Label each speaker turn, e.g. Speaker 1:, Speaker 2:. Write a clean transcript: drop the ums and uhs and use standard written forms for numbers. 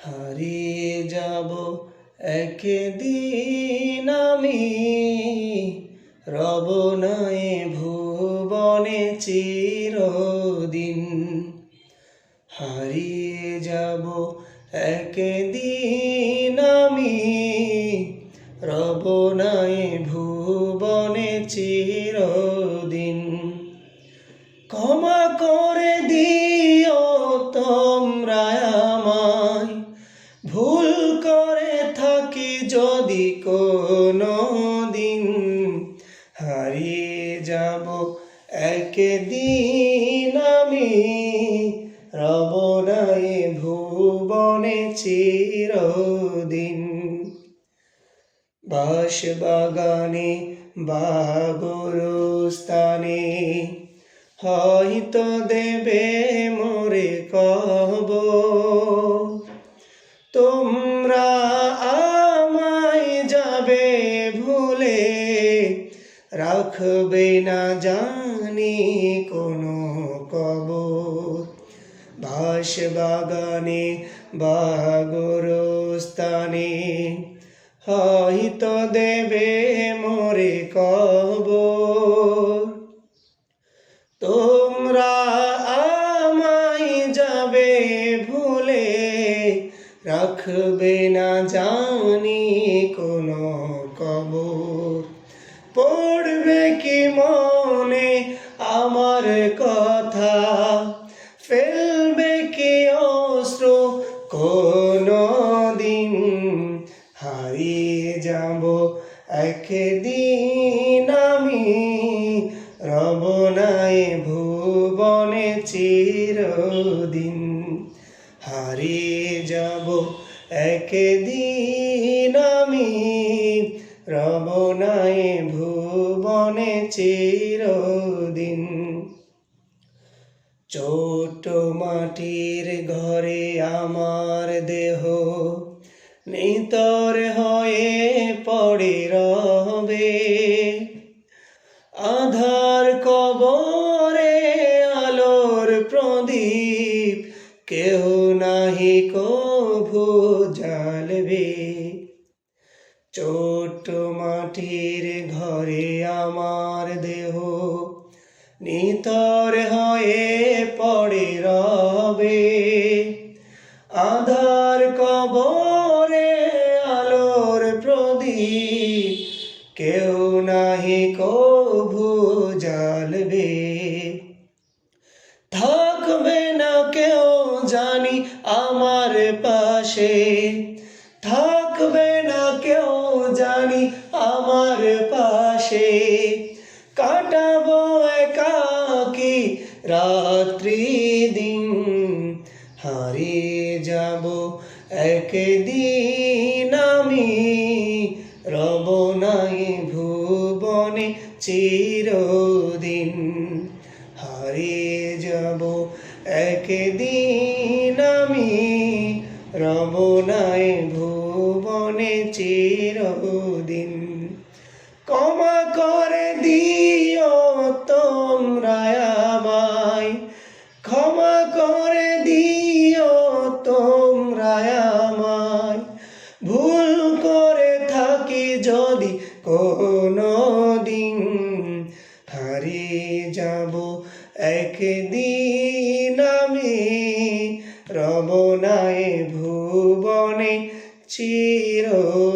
Speaker 1: হারিয়ে যাব একদিন আমি, রব নাই ভুবনে চিরদিন। হারিয়ে যাব একদিন আমি, রব নাই ভুবনে চিরদিন। ক্ষমা করে দিও তোমরা আমায়, ভুল করে থাকি যদি কোনো দিন। হারিয়ে যাব একদিন আমি, রব নাই ভুবনে চিরদিন। বাঁশবাগানে বা গোরস্থানে হয়তো দেবে মোরে কবর। তোমরা আমায় যাবে ভুলে, রাখবে না জানি কোনো কবর। বাঁশবাগানে বা গোরস্থানে হয়তো দেবে মোরে কবর। তোমরা আমায় যাবে ভুলে, রাখবে না জানি কোনো কবর। পড়বে কি মনে আমার কথা, ফেলবে কি অশ্রু কোনো দিন। হারিয়ে যাব একদিন আমি, রব নাই ভুবনে চিরদিন। হারিয়ে যাব একদিন আমি, রব নাই ভুবনে চিরদিন। ছোট মাটির ঘরে আমার দেহ নিতর হয়ে পড়ে রবে। আধার কবরে আলোর প্রদীপ কেহ নাহি কভু জ্বালবে। ছোট মাটির ঘরে আমার দেহ নিতর হয়ে পড়ে রবে। আধার কবরে আলোর প্রদীপ কেউ নাহি কভু জ্বালবে। থাকবে না কেউ জানি আমার পাশে, থাকবে না কেউ জানি আমার পাশে। কাটাবো একাকী রাত্রি দিন, হারিয়ে যাব একদিন আমি, রব নাই ভুবনে চিরদিন। হারিয়ে যাব একদিন আমি, রব নাই ভুবনে চিরদিন। ক্ষমা করে দিও তোমরা আমায়, ক্ষমা করে দিও তোমরা আমায়, ভুল করে থাকি যদি কোনো দিন। হারিয়ে যাব একদিন আমি, রব নাই ভুবনে চিরদিন।